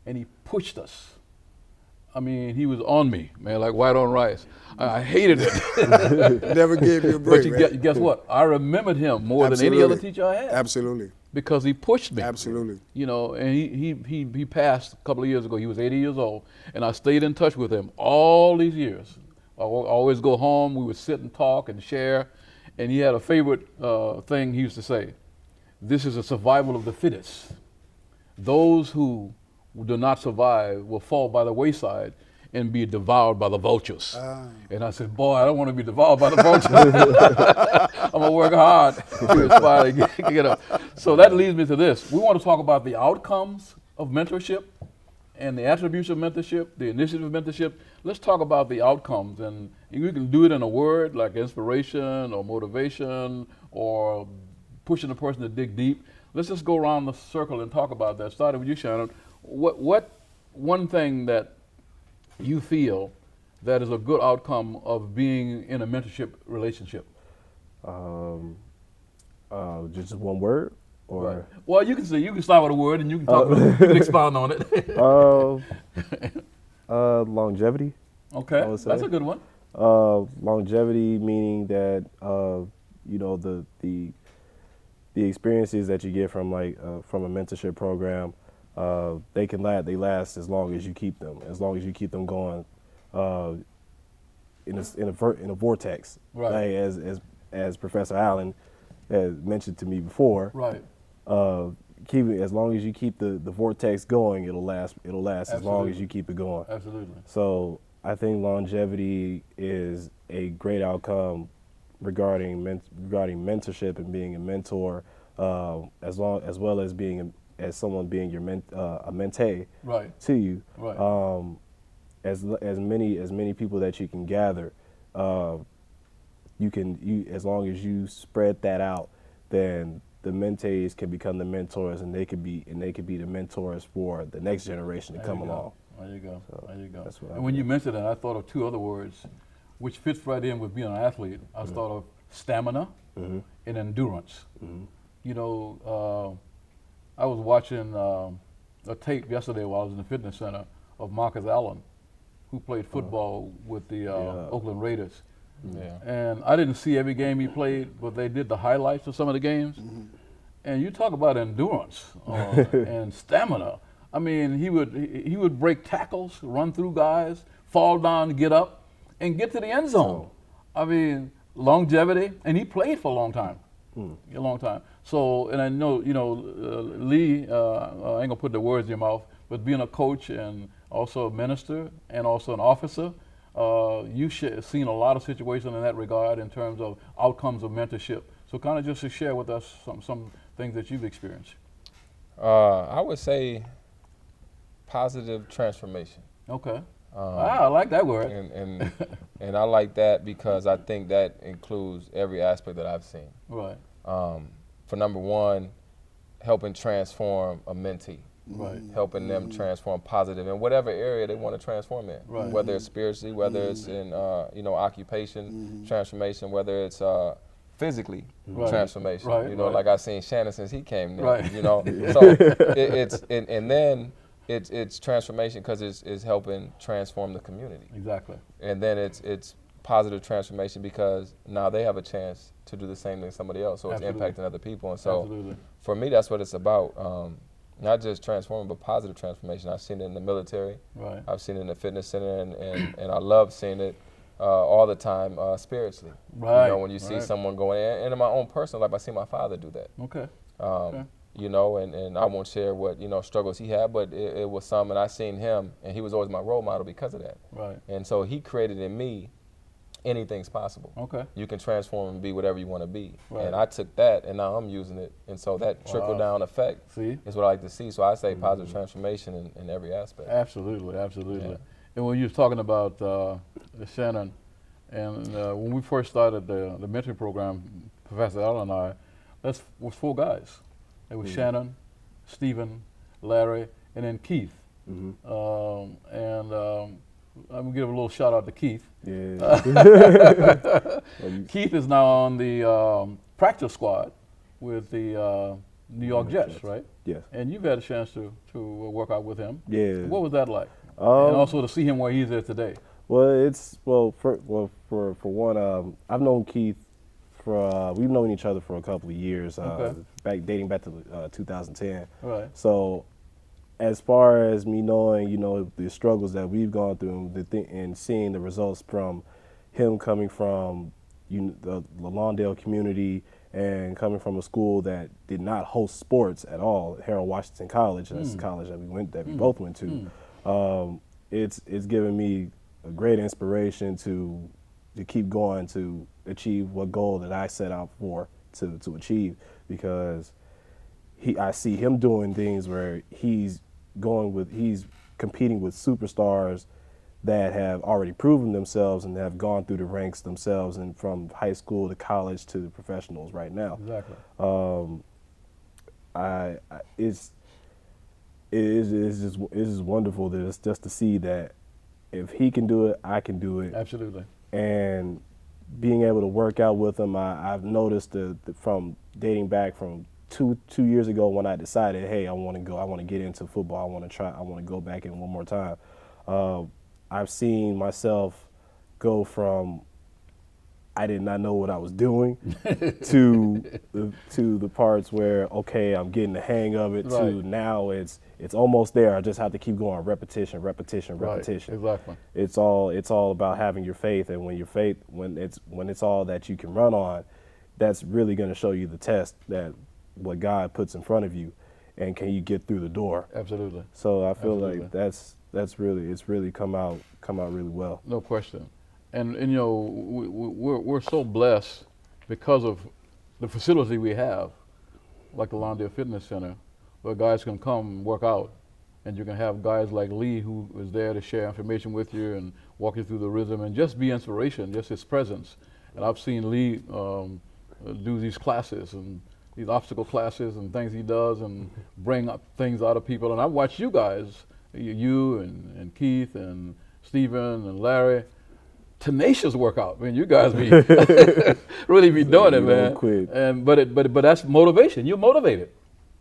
And he pushed us I mean, he was on me, man, like white on rice. I hated it. Never gave you a break. But you right? guess what? I remembered him more than any other teacher I had. Absolutely. Because he pushed me. Absolutely. You know, and he passed a couple of years ago. He was 80 years old, and I stayed in touch with him all these years. I always go home. We would sit and talk and share, and he had a favorite thing he used to say: "This is a survival of the fittest. Those who do not survive will fall by the wayside and be devoured by the vultures." And I said, boy, I don't want to be devoured by the vultures. I'm going to work hard to aspire to get up. So that leads me to this. We want to talk about the outcomes of mentorship and the attributes of mentorship, the initiative of mentorship. Let's talk about the outcomes. And you can do it in a word like inspiration or motivation or pushing a person to dig deep. Let's just go around the circle and talk about that. Starting with you, Shannon. What one thing that you feel that is a good outcome of being in a mentorship relationship? Just one word, or Right. Well, you can start with a word and you can talk. You can expound on it. longevity. Okay, I would say. that's a good one. Longevity meaning that you know the experiences that you get from from a mentorship program, they last as long as you keep them going in a vortex. Right. Like, as Professor Allen has mentioned to me before. Right. As long as you keep the vortex going, it'll last as long Absolutely. as you keep it going. Absolutely. So I think longevity is a great outcome regarding mentorship and being a mentor, as well as being as someone being your a mentee Right. to you. Right. As many people that you can gather, as long as you spread that out, then the mentees can become the mentors, and they could be the mentors for the next generation to There come you go. along. There you go. So There you go. that's what I And when you think. mentioned that, I thought of two other words, which fits right in with being an athlete. I thought of stamina and endurance. You know, I was watching a tape yesterday while I was in the fitness center of Marcus Allen, who played football with the Oakland Raiders. Yeah. And I didn't see every game he played, but they did the highlights of some of the games. And you talk about endurance and stamina. I mean, he would break tackles, run through guys, fall down, get up, and get to the end zone. I mean, longevity, and he played for a long time. A long time. So, and I know, Lee, I ain't gonna put the words in your mouth, but being a coach and also a minister and also an officer, you've seen a lot of situations in that regard in terms of outcomes of mentorship. So kind of just to share with us some things that you've experienced. I would say positive transformation. Okay. I like that word. And I like that because I think that includes every aspect that I've seen. Right. For number one, helping transform a mentee. Right. Helping them transform positive in whatever area they want to transform in. Right. Whether it's spiritually, whether it's in occupation transformation, whether it's physically transformation. Right, right. Like I've seen Shannon since he came there. Right. So then it's transformation because it's helping transform the community. Exactly. And then it's positive transformation because now they have a chance to do the same thing as somebody else. So Absolutely. it's impacting other people. And so Absolutely. for me, that's what it's about. Not just transforming, but positive transformation. I've seen it in the military. Right. I've seen it in the fitness center, and I love seeing it all the time spiritually. Right. When you see someone going, and in my own personal life, I see my father do that. Okay. And I won't share what struggles he had, but it was some, and I seen him, and he was always my role model because of that. Right. And so he created in me anything's possible. Okay. You can transform and be whatever you want to be. Right. And I took that, and now I'm using it, and so that trickle down effect See? is what I like to see. So I say positive transformation in every aspect. Absolutely. Absolutely. Yeah. And when you were talking about Shannon, and when we first started the mentoring program, Professor Allen and I, that was 4 guys. It was Shannon, Stephen, Larry, and then Keith. I'm gonna give a little shout out to Keith. Yeah. Keith is now on the practice squad with the New York Jets, right? Yes. And you've had a chance to work out with him. Yeah. What was that like? and also to see him where he's at today? For one, I've known Keith for we've known each other for a couple of years, Okay. dating back to 2010. Right. So, as far as me knowing, the struggles that we've gone through, and seeing the results from him coming from the Lawndale community and coming from a school that did not host sports at all, Harold Washington College, that's the college that we both went to. It's given me a great inspiration to keep going to achieve what goal that I set out for to achieve, because I see him doing things where he's competing with superstars that have already proven themselves and have gone through the ranks themselves, and from high school to college to the professionals right now. Exactly. It's wonderful just to see that if he can do it, I can do it. Absolutely. And being able to work out with him, I've noticed from dating back from two years ago when I decided, hey, I want to get into football. I want to go back in one more time. I've seen myself go from I did not know what I was doing to the parts where, okay, I'm getting the hang of it, Right. to now it's almost there. I just have to keep going, repetition. Right. Exactly. It's all about having your faith, and when it's all that you can run on, that's really going to show you the test that what God puts in front of you, and can you get through the door. Absolutely. So I feel Absolutely. like it's really come out really well. No question. And we're so blessed because of the facility we have, like the Lawndale Fitness Center, where guys can come and work out, and you can have guys like Lee who is there to share information with you and walk you through the rhythm and just be inspiration, just his presence. And I've seen Lee do these classes and these obstacle classes and things he does, and bring up things out of people. And I've watched you guys, you and Keith and Stephen and Larry, tenacious workout. I mean, you guys be really be doing it, You don't man. quit. And but that's motivation. You're motivated.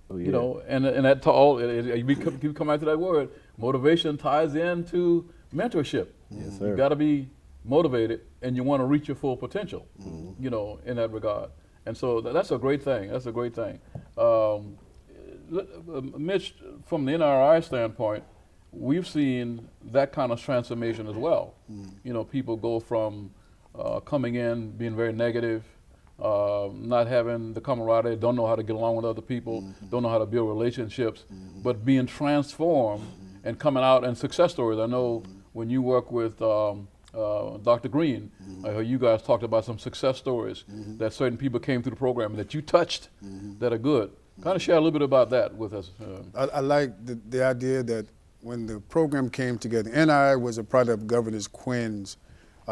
Oh, yeah. You know, and that all you come back to that word. Motivation ties into mentorship. Yes, sir. You got to be motivated, and you want to reach your full potential. You know, in that regard. And so that's a great thing. That's a great thing. Mitch, from the NRI standpoint, we've seen that kind of transformation as well. You know, people go from coming in being very negative, not having the camaraderie, don't know how to get along with other people, don't know how to build relationships, but being transformed and coming out, and success stories. I know when you work with Dr. Green, I heard you guys talked about some success stories that certain people came through the program that you touched that are good. Kind of share a little bit about that with us. I like the idea that when the program came together, NI was a product of Governor Quinn's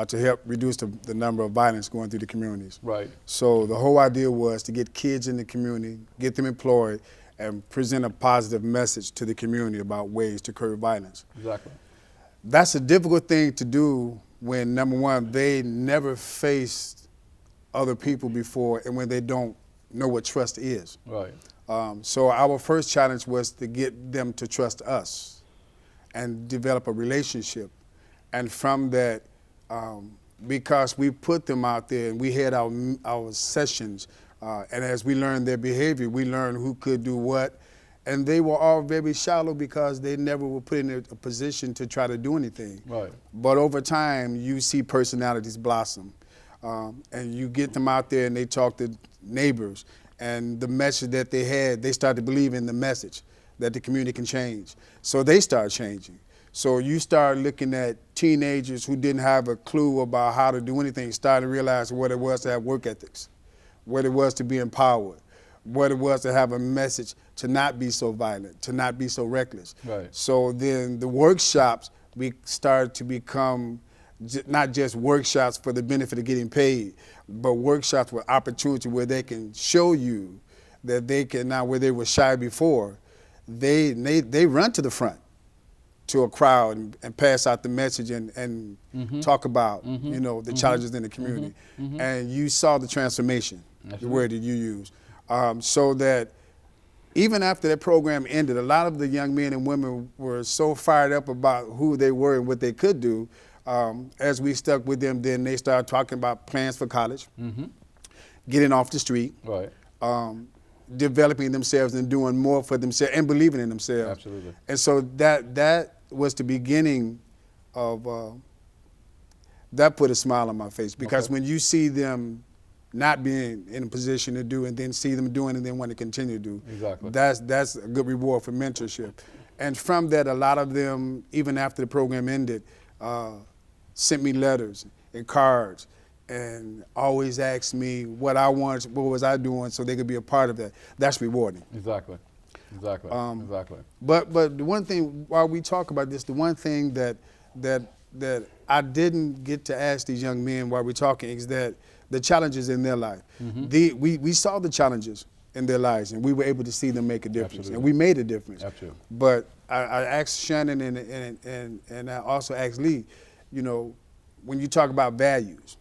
to help reduce the number of violence going through the communities. Right. So the whole idea was to get kids in the community, get them employed, and present a positive message to the community about ways to curb violence. Exactly. That's a difficult thing to do when, number one, they never faced other people before, and when they don't know what trust is. Right. So our first challenge was to get them to trust us and develop a relationship. And from that, because we put them out there and we had our sessions, and as we learned their behavior, we learned who could do what. And they were all very shallow because they never were put in a position to try to do anything. Right. But over time, you see personalities blossom. And you get them out there and they talk to neighbors. And the message that they had, they start to believe in the message that the community can change. So they start changing. So you start looking at teenagers who didn't have a clue about how to do anything, start to realize what it was to have work ethics, what it was to be empowered, what it was to have a message to not be so violent, to not be so reckless. Right. So then the workshops started to become not just workshops for the benefit of getting paid, but workshops with opportunity where they can show you that they can now, where they were shy before, they run to the front to a crowd and pass out the message and talk about the challenges in the community. And you saw the transformation, the word that you use, so that even after that program ended, a lot of the young men and women were so fired up about who they were and what they could do. As we stuck with them, then they started talking about plans for college, getting off the street, Right. developing themselves and doing more for themselves and believing in themselves. Absolutely. And so that was the beginning of, that put a smile on my face, because Okay. when you see them not being in a position to do and then see them doing and then want to continue to do, Exactly. that's a good reward for mentorship. And from that, a lot of them, even after the program ended, sent me letters and cards and always asked me what I wanted, what was I doing, so they could be a part of that. That's rewarding. Exactly. Exactly. Exactly. But the one thing, while we talk about this, the one thing that I didn't get to ask these young men while we're talking is that the challenges in their life. We saw the challenges in their lives, and we were able to see them make a difference, Absolutely. and we made a difference. Absolutely. But I asked Shannon and I also asked Lee, you know, when you talk about values,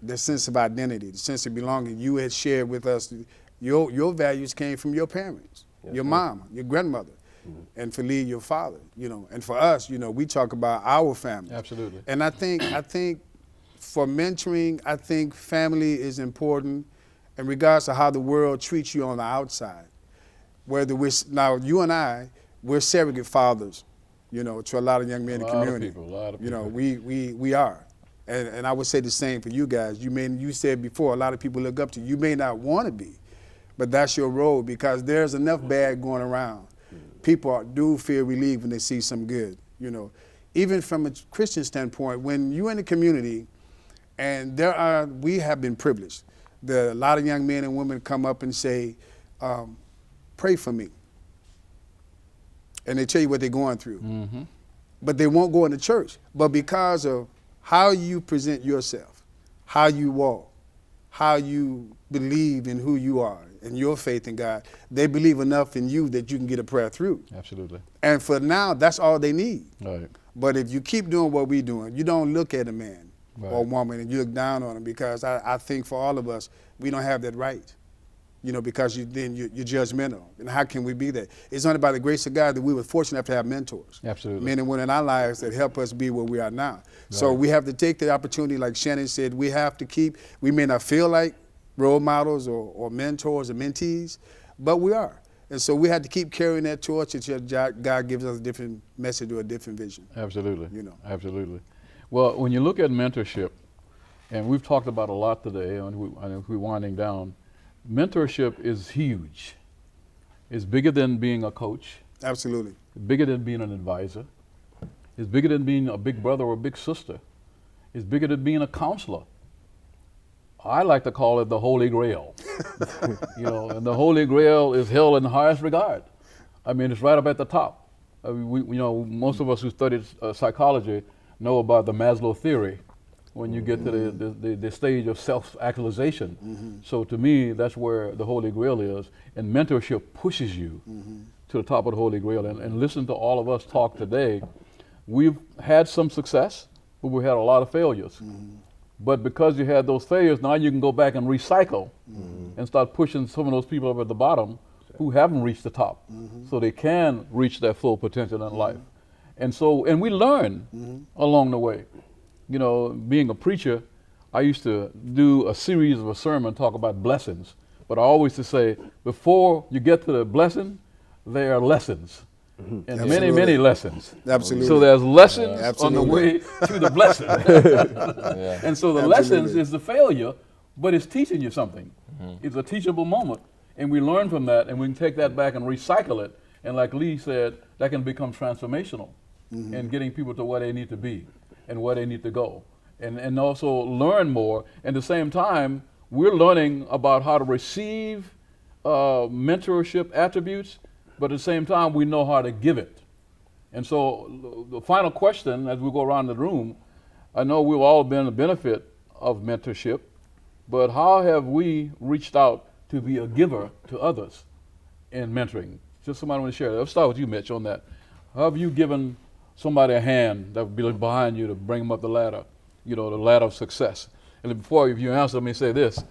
the sense of identity, the sense of belonging, you had shared with us, your values came from your parents, your mom, your grandmother, and for Lee, your father, you know, and for us, you know, we talk about our family. Absolutely. And I think for mentoring, I think family is important in regards to how the world treats you on the outside. Whether now you and I, we're surrogate fathers, you know, to a lot of young men in the community. A lot of people. You know, we are. And I would say the same for you guys. You said before, a lot of people look up to you. You may not want to be, but that's your role, because there's enough bad going around. People do feel relieved when they see some good, you know. Even from a Christian standpoint, when you're in the community, and we have been privileged. A lot of young men and women come up and say, pray for me. And they tell you what they're going through. But they won't go into church. But because of how you present yourself, how you walk, how you believe in who you are and your faith in God, they believe enough in you that you can get a prayer through. Absolutely. And for now, that's all they need. Right. But if you keep doing what we're doing, you don't look at a man Right. or a woman and you look down on them, because I think for all of us, we don't have that right. You know, because you're judgmental. And how can we be that? It's only by the grace of God that we were fortunate enough to have mentors. Absolutely. Men and women in our lives that help us be where we are now. Right. So we have to take the opportunity, like Shannon said, we have to we may not feel like role models or mentors or mentees, but we are. And so we have to keep carrying that torch until God gives us a different message or a different vision. Absolutely. You know. Absolutely. Well, when you look at mentorship, and we've talked about a lot today, and we're winding down, mentorship is huge. It's bigger than being a coach. Absolutely. It's bigger than being an advisor. It's bigger than being a big brother or a big sister. It's bigger than being a counselor. I like to call it the Holy Grail. You know, and the Holy Grail is held in the highest regard. I mean, it's right up at the top. I mean, most of us who studied psychology know about the Maslow theory, when you get to the stage of self-actualization. So to me, that's where the Holy Grail is, and mentorship pushes you to the top of the Holy Grail. And listen to all of us talk today. We've had some success, but we had a lot of failures. But because you had those failures, now you can go back and recycle and start pushing some of those people up at the bottom who haven't reached the top, so they can reach their full potential in life. And we learn along the way. You know, being a preacher, I used to do a series of a sermon talk about blessings, but I always used to say, before you get to the blessing, there are lessons, and Absolutely. many lessons. Absolutely. So there's lessons on Absolutely. the way to the blessing. And so the Absolutely. lessons is the failure, but it's teaching you something. It's a teachable moment, and we learn from that, and we can take that back and recycle it. And like Lee said, that can become transformational in getting people to where they need to be and where they need to go, and also learn more. At the same time, we're learning about how to receive mentorship attributes, but at the same time, we know how to give it. And so the final question, as we go around the room, I know we've all been a benefit of mentorship, but how have we reached out to be a giver to others in mentoring? Just somebody want to share that. Let's start with you, Mitch, on that. How have you given somebody a hand that would be behind you to bring them up the ladder, the ladder of success? And before, if you answer, let me say this.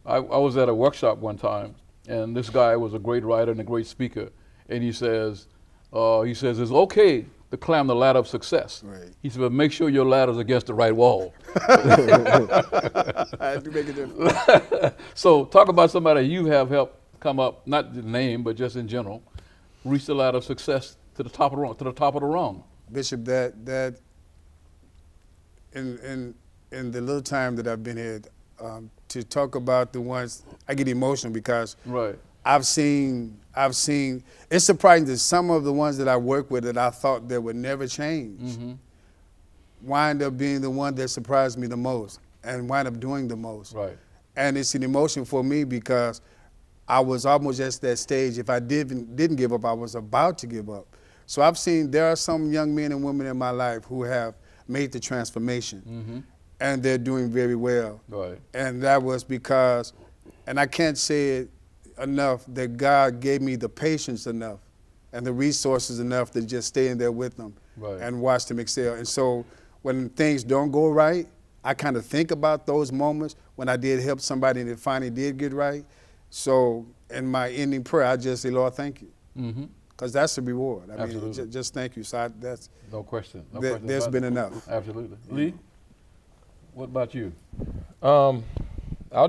I was at a workshop one time, and this guy was a great writer and a great speaker, and he says it's okay to climb the ladder of success. Right. He said, but make sure your ladder's against the right wall. I do make a difference. So talk about somebody you have helped come up, not the name, but just in general, reach the ladder of success to the top of the rung. Bishop, that in the little time that I've been here, to talk about the ones, I get emotional because Right. I've seen, it's surprising that some of the ones that I work with that I thought that would never change wind up being the one that surprised me the most and wind up doing the most. Right. And it's an emotion for me because I was almost at that stage, if I didn't give up, I was about to give up. So I've seen there are some young men and women in my life who have made the transformation and they're doing very well. Right. And that was because, and I can't say it enough, that God gave me the patience enough and the resources enough to just stay in there with them and watch them excel. And so when things don't go right, I kind of think about those moments when I did help somebody and it finally did get right. So in my ending prayer, I just say, Lord, thank you. Because that's the reward. I mean, just thank you. So that's No question. there's been enough. Absolutely. Lee, what about you? I'll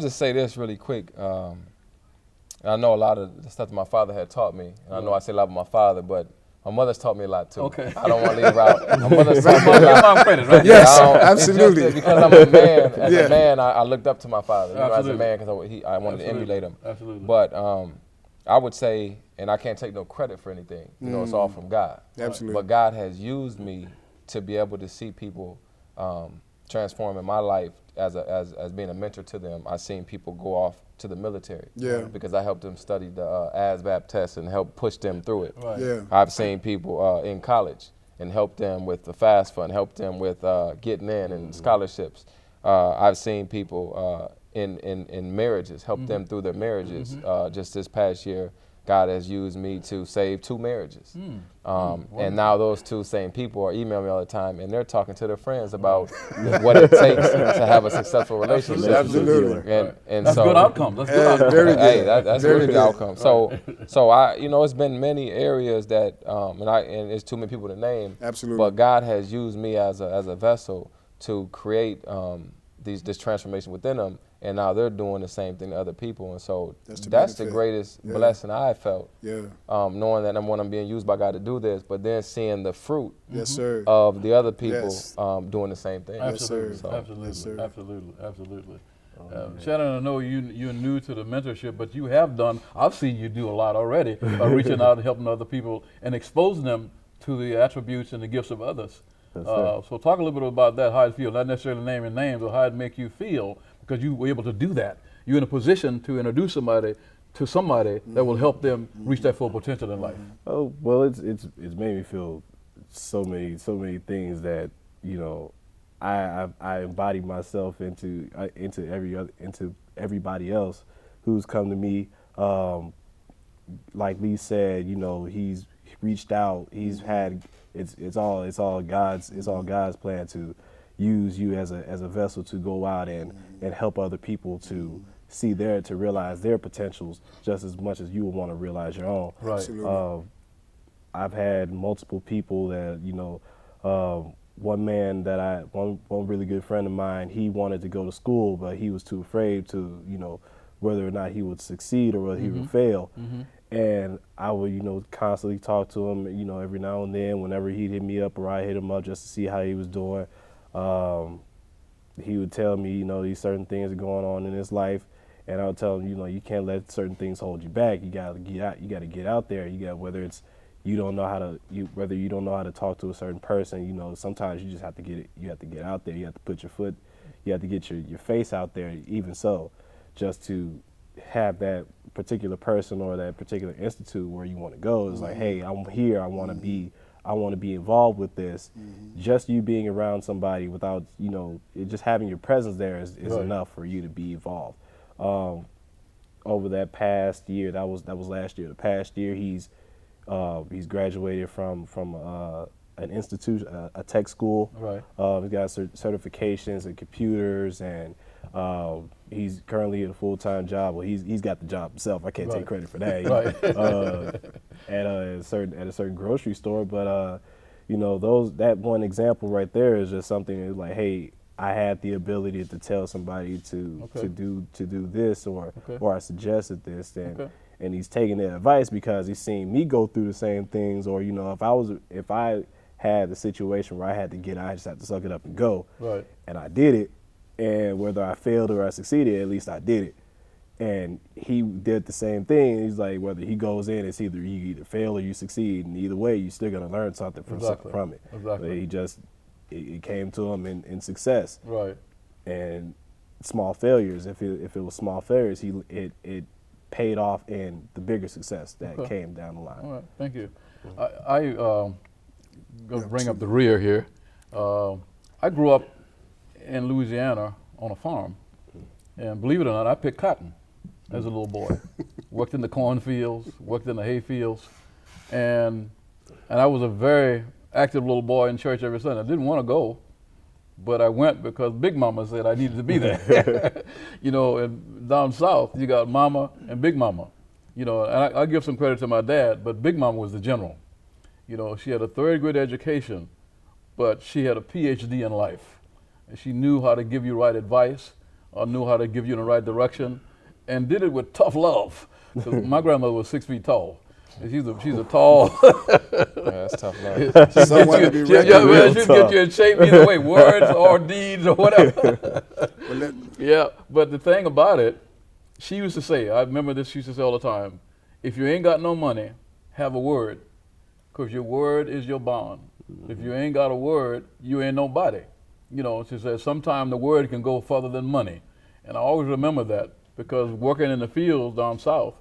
just say this really quick. I know a lot of the stuff that my father had taught me, and I know I say a lot about my father, but my mother's taught me a lot too. Okay. I don't want to leave out. My mother's taught me a Give lot. mom credit, right? Yes, I don't- it's just absolutely. that because I'm a man. As a man, I looked up to my father. You know, as a Absolutely. man, because I wanted to emulate him. Absolutely. But I would say, and I can't take no credit for anything. You know, it's all from God. Absolutely. But God has used me to be able to see people transform in my life as being a mentor to them. I've seen people go off to the military. Yeah. Because I helped them study the ASVAB test and help push them through it. Right. Yeah. I've seen people in college and helped them with the FAST Fund, helped them with getting in and scholarships. I've seen people in marriages, help them through their marriages. Just this past year, God has used me to save 2 marriages. And now those 2 same people are emailing me all the time, and they're talking to their friends about what it takes to have a successful relationship. Absolutely. And That's so, good outcomes. That's good outcomes. Very good. Hey, that's a Very really good good. outcome. So I, you know, it's been many areas that, and it's too many people to name. Absolutely. But God has used me as a vessel to create this transformation within them, and now they're doing the same thing to other people. And so That's the that's the benefit. greatest Yeah. blessing I felt. Yeah. Knowing that I'm being used by God to do this, but then seeing the fruit Yes, sir. of the other people Yes. doing the same thing. Absolutely, sir. absolutely, Yes, sir. absolutely. Shannon, I know you're new to the mentorship, but you have done, I've seen you do a lot already by reaching out and helping other people and exposing them to the attributes and the gifts of others. So talk a little bit about that, how it feels, not necessarily naming names, but how it make you feel, because you were able to do that. You're in a position to introduce somebody to somebody that will help them reach their full potential in life. Oh well, it's made me feel so many things that, you know, I embody myself into everybody else who's come to me. Like Lee said, you know, he's reached out. He's had it's all God's plan to use you as a vessel to go out and help other people to to realize their potentials just as much as you would want to realize your own. Right. Absolutely. I've had multiple people that, you know, one really good friend of mine, he wanted to go to school, but he was too afraid to, you know, whether or not he would succeed or whether he would fail. And I would, you know, constantly talk to him, you know, every now and then, whenever he'd hit me up or I hit him up just to see how he was doing. He would tell me, you know, these certain things are going on in his life. And I would tell him, you know, you can't let certain things hold you back. You gotta get out. You gotta get out there. Whether you don't know how to talk to a certain person. You know, sometimes you just have to get it. You have to get out there. You have to put your foot. You have to get your face out there. Even so, just to have that particular person or that particular institute where you want to go is like, hey, I'm here. I want to be involved with this. Just you being around somebody without, you know, just having your presence there is enough for you to be involved. Over that past year, that was last year. The past year, he's graduated from an institute, a tech school. Right. He's got certifications in computers and He's currently at a full-time job. Well, he's got the job himself. I can't Right. take credit for that. Right. At a certain grocery store, but that one example right there is just something that's like, hey, I had the ability to tell somebody to do this, or I suggested this, and he's taking that advice because he's seen me go through the same things, or if I had a situation where I had to get out, I just had to suck it up and go, Right. and I did it, and whether I failed or I succeeded, at least I did it. And he did the same thing. He's like, whether he goes in, it's either you either fail or you succeed, and either way, you're still gonna learn something from it. Exactly. But it came to him in success. Right. And small failures, if it was small failures, it paid off in the bigger success that came down the line. All right. Thank you. I gonna bring up the rear here. I grew up in Louisiana on a farm, and believe it or not, I picked cotton as a little boy. Worked in the cornfields, worked in the hay fields, and I was a very active little boy in church every Sunday. I didn't want to go, but I went because Big Mama said I needed to be there. And down south, you got Mama and Big Mama. And I give some credit to my dad, but Big Mama was the general. She had a third grade education, but she had a PhD in life. And she knew how to give you right advice, or knew how to give you in the right direction, and did it with tough love. 'Cause my grandmother was 6 feet tall. And she's a tall. That's tough love. Someone to be She'll get you in shape either way, words or deeds or whatever. Yeah, but the thing about it, she used to say, I remember this, she used to say all the time, if you ain't got no money, have a word, because your word is your bond. If you ain't got a word, you ain't nobody. She says sometimes the word can go further than money. And I always remember that, because working in the fields down south,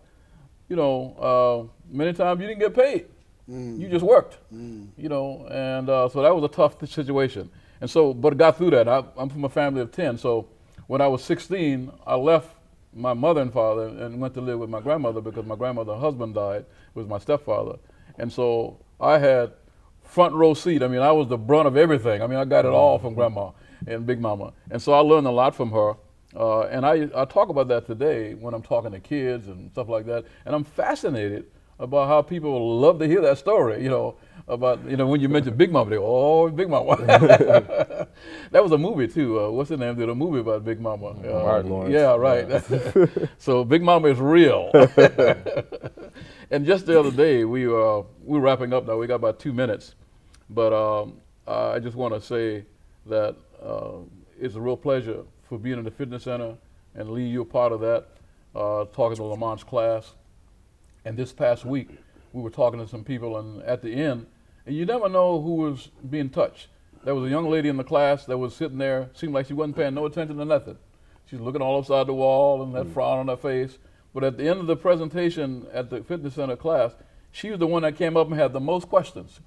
many times you didn't get paid. You just worked, and so that was a tough situation. And so, but I got through that. I'm from a family of 10, so when I was 16, I left my mother and father and went to live with my grandmother, because my grandmother's husband died, was my stepfather. And so I had front row seat. I mean, I was the brunt of everything. I mean, I got it all from Grandma and Big Mama. And so I learned a lot from her. And I talk about that today when I'm talking to kids and stuff like that. And I'm fascinated about how people love to hear that story, about, when you mention Big Mama, they go, oh, Big Mama. That was a movie too. What's the name? Did a movie about Big Mama. Martin Lawrence. Yeah, right. So Big Mama is real. And just the other day, we're wrapping up now. We got about 2 minutes. But I just want to say that it's a real pleasure for being in the fitness center, and Lee, you're part of that, talking to Lamont's class. And this past week, we were talking to some people, and at the end, and you never know who was being touched. There was a young lady in the class that was sitting there, seemed like she wasn't paying no attention to nothing. She's looking all upside the wall and that frown on her face. But at the end of the presentation at the fitness center class, she was the one that came up and had the most questions,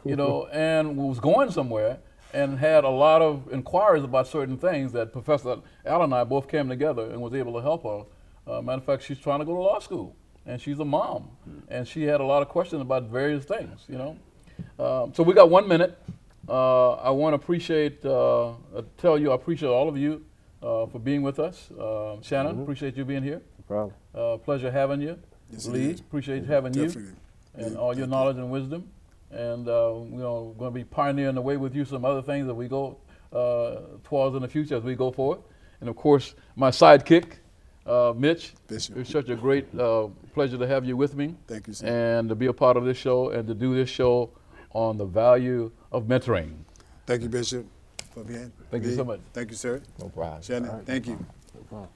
and was going somewhere, and had a lot of inquiries about certain things that Professor Al and I both came together and was able to help her. Matter of fact, she's trying to go to law school, and she's a mom, and she had a lot of questions about various things, So we got 1 minute. I want to appreciate all of you for being with us. Shannon, appreciate you being here. No problem. Pleasure having you. Yes, Lee, appreciate having you and all your knowledge and wisdom. And we're going to be pioneering the way with you some other things that we go towards in the future as we go forward. And of course, my sidekick, Mitch. Bishop. It's such a great pleasure to have you with me. Thank you, sir. And to be a part of this show and to do this show on the value of mentoring. Thank you, Bishop, for being. Thank you so much. Thank you, sir. No problem. Shannon, thank you. No problem.